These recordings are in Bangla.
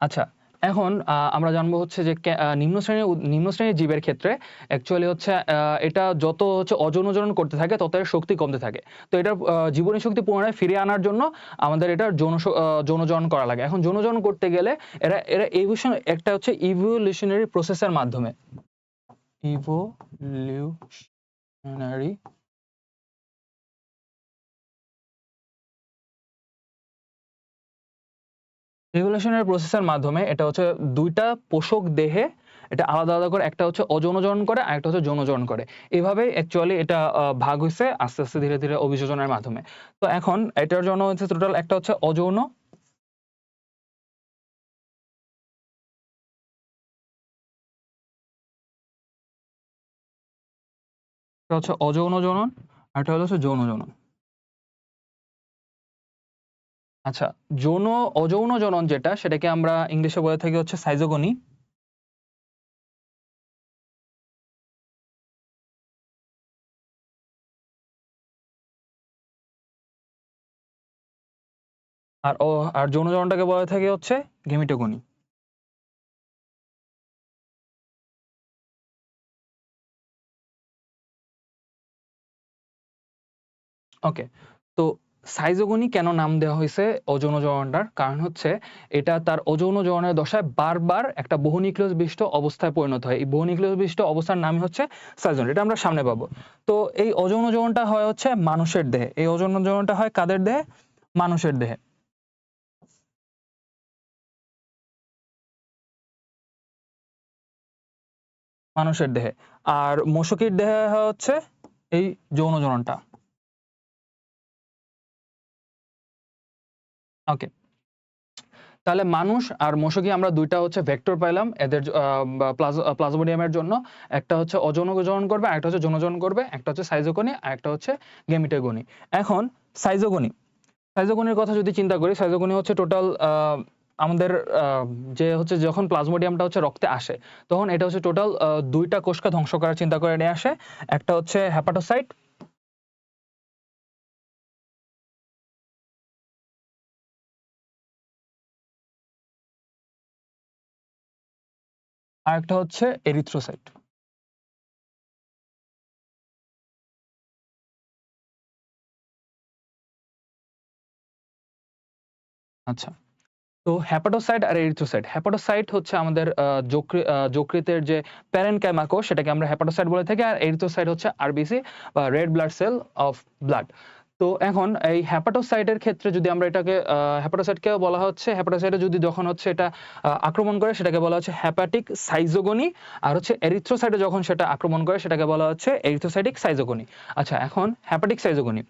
আচ্ছা, এখন আমরা জানবো হচ্ছে যে নিম্ন শ্রেণীর জীবের ক্ষেত্রে অ্যাকচুয়ালি হচ্ছে এটা যত হচ্ছে অযৌনজনন করতে থাকে তত এর শক্তি কমতে থাকে। তো এটার জীবনী শক্তি পুনরায় ফিরিয়ে আনার জন্য আমাদের এটার যৌনজনন করা লাগে। এখন যৌনজনন করতে গেলে এরা একটা হচ্ছে ইভোলিউশনারি প্রসেসের মাধ্যমে ইভোলিউশনারি ইভোলিউশনারি প্রসেসের মাধ্যমে এটা হচ্ছে ২ টা পোষক দেহে এটা আলাদা, আলাদা করে একটা হচ্ছে অযৌনজনন করে, আরেকটা হচ্ছে যৌনজনন করে। এভাবেই অ্যাকচুয়ালি এটা ভাগ হইছে আস্তে, আস্তে ধীরে, ধীরে অভিযোজনের মাধ্যমে। তো এখন এটার জন্য হচ্ছে টোটাল একটা হচ্ছে অযৌন, একটা হচ্ছে অযৌন জনন, আরেকটা হচ্ছে যৌন জনন। আচ্ছা, অযৌন জনন যেটা সেটাকে আমরা ইংলিশে বলে থাকি হচ্ছে সাইজোগনি। আর আর যৌন জননটাকে বলে থাকি হচ্ছে গেমিটোগনি। ওকে। তো সাইজোগনি কেন নাম দেওয়া হইছে অযৌন জননটার? কারণ হচ্ছে এটা তার অযৌন জননের দশায় বারবার একটা বহুনিউক্লিয়াস বিশিষ্ট অবস্থায় পরিণত হয়। এই বহুনিউক্লিয়াস বিশিষ্ট অবস্থার নামই হচ্ছে সাইজোগনি। এটা আমরা সামনে পাবো। তো এই অযৌন জননটা হয় হচ্ছে মানুষের দেহে। এই অযৌন জননটা হয় কাদের দেহে? মানুষের দেহে। মানুষের দেহে। আর মশকির দেহে হয় হচ্ছে এই যৌন জননটা। ওকে। তাহলে মানুষ আর মশকি আমরা ২ টা হচ্ছে ভেক্টর পাইলাম এদের প্লাজমোডিয়ামের জন্য। একটা হচ্ছে অযৌন জনন করবে, আরেকটা হচ্ছে যৌন জনন করবে। একটা হচ্ছে সাইজোগনি, আরেকটা হচ্ছে গেমিটোগনি। এখন সাইজোগনি, সাইজোগনির কথা যদি চিন্তা করি, সাইজোগনি হচ্ছে টোটাল আমাদের যে হচ্ছে যখন প্লাজমোডিয়ামটা হচ্ছে রক্তে আসে, তখন এটা হচ্ছে টোটাল ২ টা কোষকে ধ্বংস করার চিন্তা করে নিয়ে আসে। একটা হচ্ছে হেপাটোসাইট, আরেকটা হচ্ছে এরিথ্রোসাইট। আচ্ছা। তো হেপাটোসাইট আর এরিথ্রোসাইট। হেপাটোসাইট হচ্ছে আমাদের যকৃতের যে প্যারেনকাইমা কোষ সেটাকে আমরা হেপাটোসাইট বলে থাকি। আর এরিথ্রোসাইট হচ্ছে আরবিসি বা red blood cell of blood. তো এখন এই হেপাটোসাইটের ক্ষেত্রে যদি আমরা এটাকে হেপাটোসাইটকেও বলা হচ্ছে, হেপাটোসাইটে যদি যখন হচ্ছে এটা আক্রমণ করে সেটাকে বলা হচ্ছে হেপাটিক সাইজোগনি। আর হচ্ছে এরিথ্রোসাইটে যখন সেটা আক্রমণ করে সেটাকে বলা হচ্ছে এরিথ্রোসাইটিক সাইজোগনি। আচ্ছা, এখন হেপাটিক সাইজোগনি।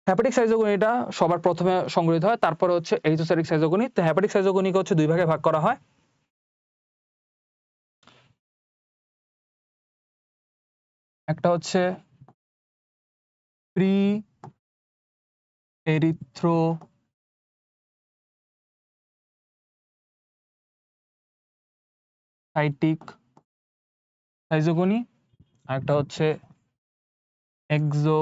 হেপাটিক সাইজোগনিটা সবার প্রথমে সংগঠিত হয়, তারপরে হচ্ছে এরিথ্রোসাইটিক সাইজোগনি। তো হেপাটিক সাইজোগনিকে হচ্ছে ২ ভাগে ভাগ করা হয়। একটা হচ্ছে প্রি এরিথ্রোসাইটিক সাইজোগনি, আরেকটা হচ্ছে এক্সো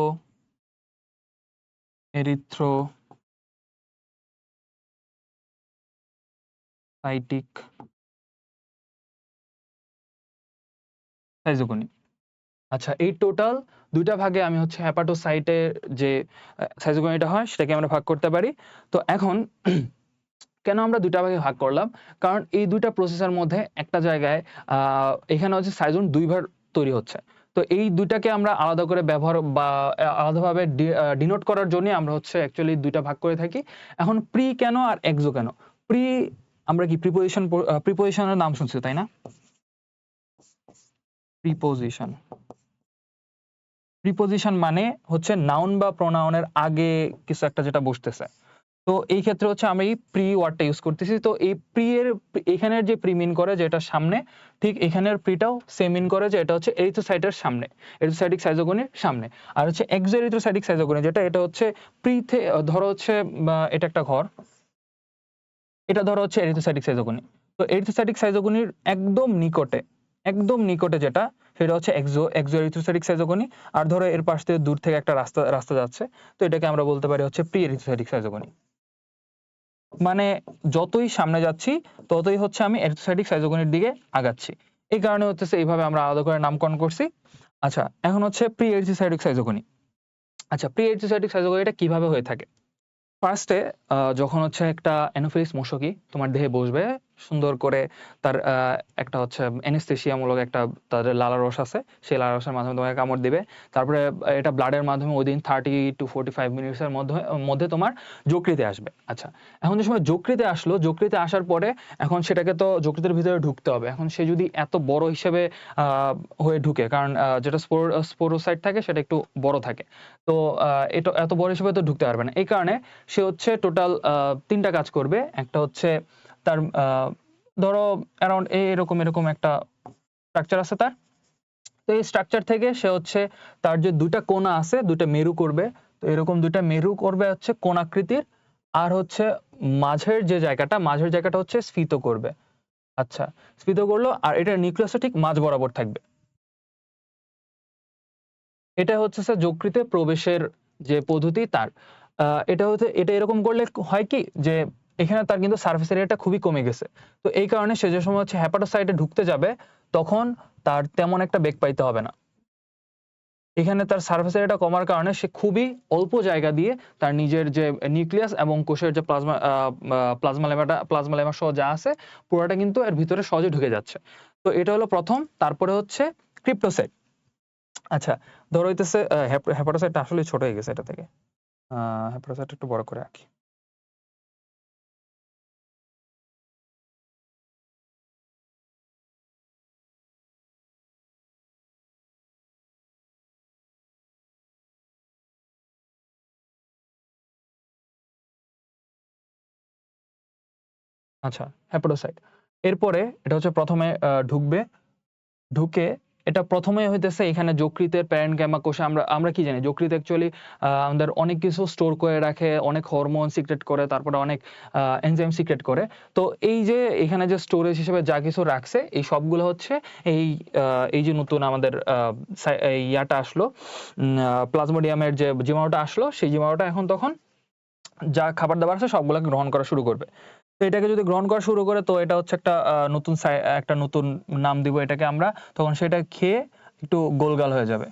এরিথ্রোসাইটিক সাইজোগনি। আচ্ছা, এই টোটাল ২ টা ভাগে আমি হচ্ছে হেপাটোসাইটের যে সাইজোগনিটা হয় সেটাকে আমরা ভাগ করতে পারি। তো এখন কেন আমরা ২ টা ভাগে ভাগ করলাম? কারণ এই ২ টা প্রসেসের মধ্যে একটা জায়গায় আ এখানে হচ্ছে সাইজোন ২ বার তৈরি হচ্ছে। তো এই ২ টাকে আমরা আলাদা করে ব্যবহার বা আলাদাভাবে ডিনোট করার জন্যই আমরা হচ্ছে অ্যাকচুয়ালি ২ টা ভাগ করে থাকি। এখন প্রি কেন আর এক্সো কেন? প্রি আমরা কি প্রিপোজিশন এর নাম শুনছি, তাই না? প্রিপোজিশন। প্রিপোজিশন মানে হচ্ছে নাউন বা প্রোনাউনের আগে কিছু একটা যেটা বসতেছে। তো এই ক্ষেত্রে হচ্ছে আমি প্রি ওয়ার্ডটা ইউজ করতেছি। তো এই প্রি এর এখানের যে প্রি মিন করে যে এটার সামনে, ঠিক এখানের প্রিটাও সেম মিন করে যে এটা হচ্ছে এরিথ্রোসাইটের সামনে, এরিথ্রোসাইটিক সাইজোগনির সামনে। আর হচ্ছে এক্সো এরিথ্রোসাইটিক সাইজোগনি যেটা, এটা হচ্ছে ধরো হচ্ছে এটা একটা ঘর, এটা ধরো হচ্ছে এরিথ্রোসাইটিক সাইজোগনি। তো এরিথ্রোসাইটিক সাইজোগনির একদম নিকটে যেটা, সেটা হচ্ছে এক্সো এরিথ্রোসাইটিক সাইজোগনি। আর ধরো এর পাশ থেকে দূর থেকে একটা রাস্তা রাস্তা যাচ্ছে। তো এটাকে আমরা বলতে পারি হচ্ছে প্রি এরিথ্রোসাইটিক সাইজোগনি। মানে যতই সামনে যাচ্ছি ততই হচ্ছে আমি এরিথ্রোসাইটিক সাইটোকিনের দিকে আগাচ্ছি। এই কারণে হচ্ছে এইভাবে আমরা আলাদা করে নামকরণ করছি। আচ্ছা, এখন হচ্ছে প্রি এরিথ্রোসাইটিক সাইটোকিনি। আচ্ছা, প্রি এরিথ্রোসাইটিক সাইটোকিনিটা কিভাবে হয়ে থাকে? ফার্স্টে যখন হচ্ছে একটা অ্যানোফিলিস মশকি তোমার দেহে বসবে, সুন্দর করে তার একটা হচ্ছে অ্যানেস্থেসিয়ামূলক একটা তাদের লালারস আছে, সেই লালারসের মাধ্যমে তোমাকে কামড় দিবে। তারপরে এটা ব্লাডের মাধ্যমে within 30 to 45 মিনিটসের মধ্যে তোমার যকৃতে আসবে। আচ্ছা, এখন যে সময় যকৃতে আসলো, যকৃতে আসার পরে এখন সেটাকে তো যকৃতের ভিতরে ঢুকতে হবে। এখন সে যদি এত বড় হিসেবে আ হয়ে ঢুকে, কারণ যেটা স্পোরোসাইট থাকে সেটা একটু বড় থাকে। তো এটা এত বড় হিসেবে তো ঢুকতে পারবে না। এই কারণে সে হচ্ছে টোটাল ৩ টা কাজ করবে। একটা হচ্ছে তার ধরো অ্যারাউন্ড এরকম একটা স্ট্রাকচার আছে তার। তো এই স্ট্রাকচার থেকে সে হচ্ছে তার যে ২ টা কোণা আছে, ২ টা মেরু করবে। তো এরকম ২ টা মেরু করবে হচ্ছে কোণাকৃতির। আর হচ্ছে মাঝের জায়গাটা হচ্ছে স্ফীত করবে। আচ্ছা, স্ফীত করলো আর এটার নিউক্লিয়াসটা ঠিক মাঝ বরাবর থাকবে। এটা হচ্ছে যকৃতে প্রবেশের যে পদ্ধতি তার। এটা এরকম করলে হয় কি যে এখানে তার কিন্তু সারফেস এরিয়াটা খুবই কমে গেছে। তো এই কারণে সে যে সময় হচ্ছে হেপাটোসাইটে ঢুকতে যাবে তখন তার তেমন একটা বেগ পাইতে হবে না। এখানে তার সারফেস এরিয়াটা কমার কারণে সে খুবই অল্প জায়গা দিয়ে তার নিজের যে নিউক্লিয়াস এবং কোষের যে প্লাজমা লেমা সহ যা আছে পুরোটা কিন্তু এর ভিতরে সহজে ঢুকে যাচ্ছে। তো এটা হলো প্রথম। তারপরে হচ্ছে ক্রিপ্টোসাইট। আচ্ছা, ধরো হইতেছে হেপাটোসাইটটা আসলে ছোট হয়ে গেছে এটা থেকে। হেপাটোসাইটটা একটু বড় করে আঁকি। আচ্ছা, হেপাটোসাইট। এরপরে এটা হচ্ছে প্রথমে ঢুকবে। ঢুকে এটা প্রথমে হইতেছে এখানে যকৃতের প্যারেনকাইমা কোষে আমরা আমরা কি জানি যকৃৎ অ্যাকচুয়ালি আমাদের অনেক কিছু স্টোর করে রাখে, অনেক হরমোন সিক্রেট করে, তারপরে অনেক এনজাইম সিক্রেট করে। তো এই যে এখানে যে স্টোরেজ হিসেবে যা কিছু রাখছে এই সবগুলো হচ্ছে এই এই যে নতুন আমাদের এই ইয়াটা আসলো, প্লাজমোডিয়ামের যে জীবাণুটা আসলো সেই জীবাণুটা এখন তখন যা খাবার দাবার আছে সবগুলোকে গ্রহণ করা শুরু করবে। তো এটাকে যদি গ্রহণ করা শুরু করে তো এটা হচ্ছে একটা নতুন নাম দিব এটাকে আমরা। তখন সেটা খেয়ে একটু গোলগাল হয়ে যাবে।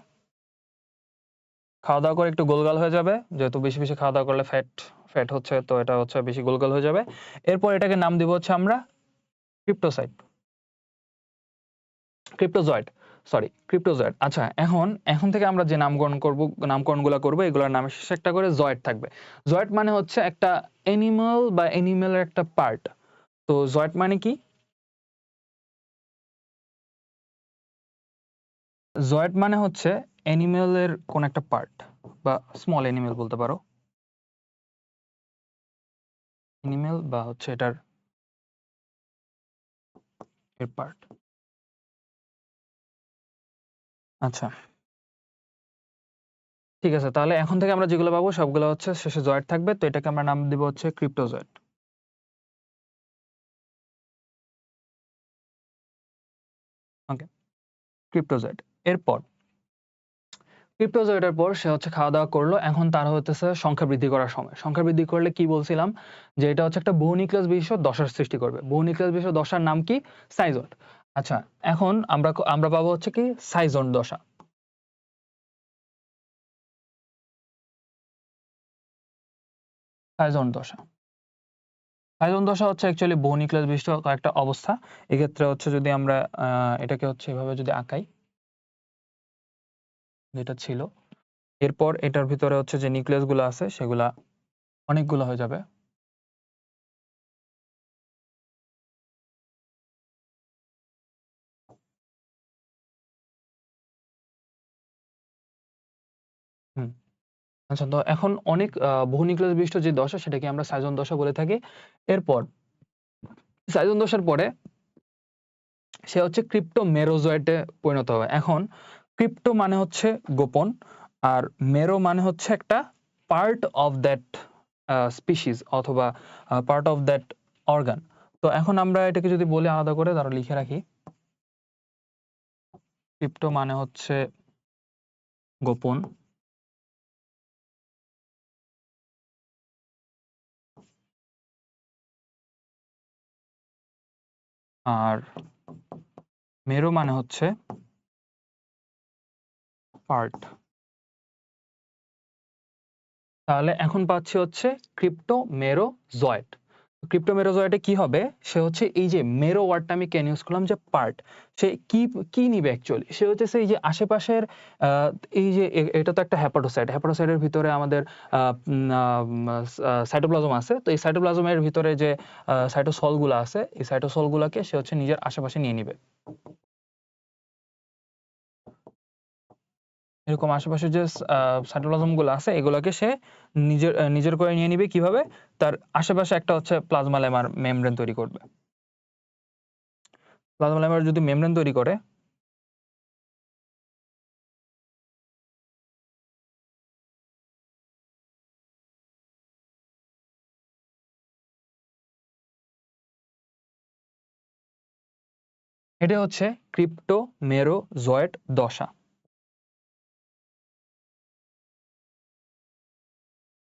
খাওয়া দাওয়া করে একটু গোলগাল হয়ে যাবে, যেহেতু বেশি বেশি খাওয়া দাওয়া করলে ফ্যাট ফ্যাট হচ্ছে, তো এটা হচ্ছে বেশি গোলগাল হয়ে যাবে। এরপর এটাকে নাম দিব হচ্ছে আমরা ক্রিপ্টোসাইট, ক্রিপ্টোজয়েড, সরি ক্রিপ্টোজয়েড। আচ্ছা, এখন এখন থেকে আমরা যে নামকরণগুলো করব এগুলোর নামের শেষে একটা করে জয়েড থাকবে। জয়েড মানে হচ্ছে একটা অ্যানিমাল বা অ্যানিমেলের একটা পার্ট। তো জয়েড মানে কি? জয়েড মানে হচ্ছে অ্যানিমেলের কোন একটা পার্ট, বা স্মল অ্যানিমেল বলতে পারো। অ্যানিমেল বা হচ্ছে এটার এর পার্ট। আচ্ছা, ঠিক আছে, তাহলে এখন থেকে আমরা যেগুলো পাবো সবগুলো হচ্ছে শেষে জয়েড থাকবে। তো এটাকে আমরা নাম দিব হচ্ছে ক্রিপ্টোজয়েড। ওকে, ক্রিপ্টোজয়েড। এরপর ক্রিপ্টোজয়েডের পর সে হচ্ছে খাওয়া দাওয়া করলো। এখন তার হতেছে সংখ্যা বৃদ্ধি করার সময়। সংখ্যা বৃদ্ধি করলে কি বলছিলাম যে এটা হচ্ছে একটা বহুনিউক্লিয়াস বিশিষ্ট দশার সৃষ্টি করবে। বহুনিউক্লিয়াস বিশিষ্ট দশার নাম কি? সাইজন্ট। আচ্ছা, এখন আমরা আমরা পাবো হচ্ছে কি সাইজন্ট দশা। সাইজন্ট দশা, সাইজন্ট দশা হচ্ছে অ্যাকচুয়ালি বহুনিউক্লিয়াস বিশিষ্ট একটা অবস্থা। এক্ষেত্রে হচ্ছে যদি আমরা এটাকে হচ্ছে এভাবে যদি আঁকাই, যেটা ছিল, এরপর এটার ভিতরে হচ্ছে যে নিউক্লিয়াস গুলো আছে সেগুলা অনেকগুলো হয়ে যাবে। হুম, আচ্ছা, তো এখন অনেক বহুনিউক্লিয়াস বিশিষ্ট যে দশা সেটাকে আমরা সাইজন দশা বলে থাকি। এরপর সাইজন দশার পরে সে হচ্ছে ক্রিপ্টো মেরোজয়েটে পরিণত হবে। এখন ক্রিপ্টো মানে হচ্ছে গোপন, আর মেরো মানে হচ্ছে একটা পার্ট অফ দ্যাট স্পিসিস অথবা পার্ট অফ দ্যাট অর্গান। তো এখন আমরা এটাকে যদি বলি আলাদা করে, তাহলে লিখে রাখি, ক্রিপ্টো মানে হচ্ছে গোপন, আর মেরো মানে হচ্ছে পার্ট। তাহলে এখন পাচ্ছি হচ্ছে ক্রিপ্টোমেরোজয়েট। ক্রিপ্টোমেরোজয়েটে কি হবে, সে হচ্ছে এই যে মেরো ওয়ার্ডটা আমি কেন ইউজ করলাম যে পার্ট, সে কি কি নিবে অ্যাকচুয়ালি, সে হচ্ছে এই যে আশেপাশের আহ, এই যে এটা তো একটা হ্যাপাটোসাইট, হ্যাপাটোসাইটের ভিতরে আমাদের সাইটোপ্লাজম আছে, তো এই সাইটোপ্লাজমের ভিতরে যে সাইটোসল গুলো আছে, এই সাইটোসল গুলাকে সে হচ্ছে নিজের আশেপাশে নিয়ে নিবে। এরকম আশেপাশে যে সাইটোপ্লাজম গুলো আছে এগুলোকে সে নিজের করে নিয়ে নিবে কিভাবে, তার আশেপাশে একটা হচ্ছে প্লাজমা লেমার মেমব্রেন তৈরি করবে। প্লাজমা লেমার যদি মেমব্রেন তৈরি করে, এটা হচ্ছে ক্রিপ্টোমেরোজয়েট দশা।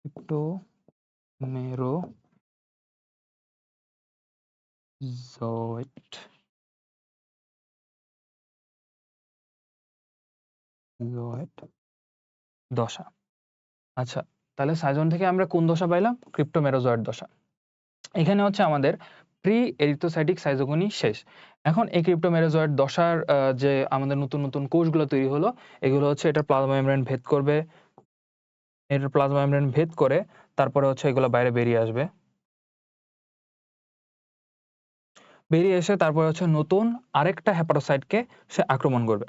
ক্রিপ্টোমেরোজয়েট দশা। আচ্ছা, তাহলে সাইজন থেকে আমরা কোন দশা পাইলাম? ক্রিপ্টোমেরোজয়েট দশা। এখানে হচ্ছে আমাদের প্রি এরিথ্রোসাইটিক সাইজোগনি শেষ। এখন এই ক্রিপ্টোমেরোজয়েট দশার যে আমাদের নতুন নতুন কোষগুলো তৈরি হলো, এগুলো হচ্ছে এটা প্লাজমা মেমব্রেন ভেদ করবে, এটা প্লাজমা মেমব্রেন ভেদ করে তারপরে হচ্ছে এগুলো বাইরে বেরিয়ে আসবে, বেরিয়ে এসে তারপরে হচ্ছে নতুন আরেকটা হ্যাপাটোসাইটকে সে আক্রমণ করবে।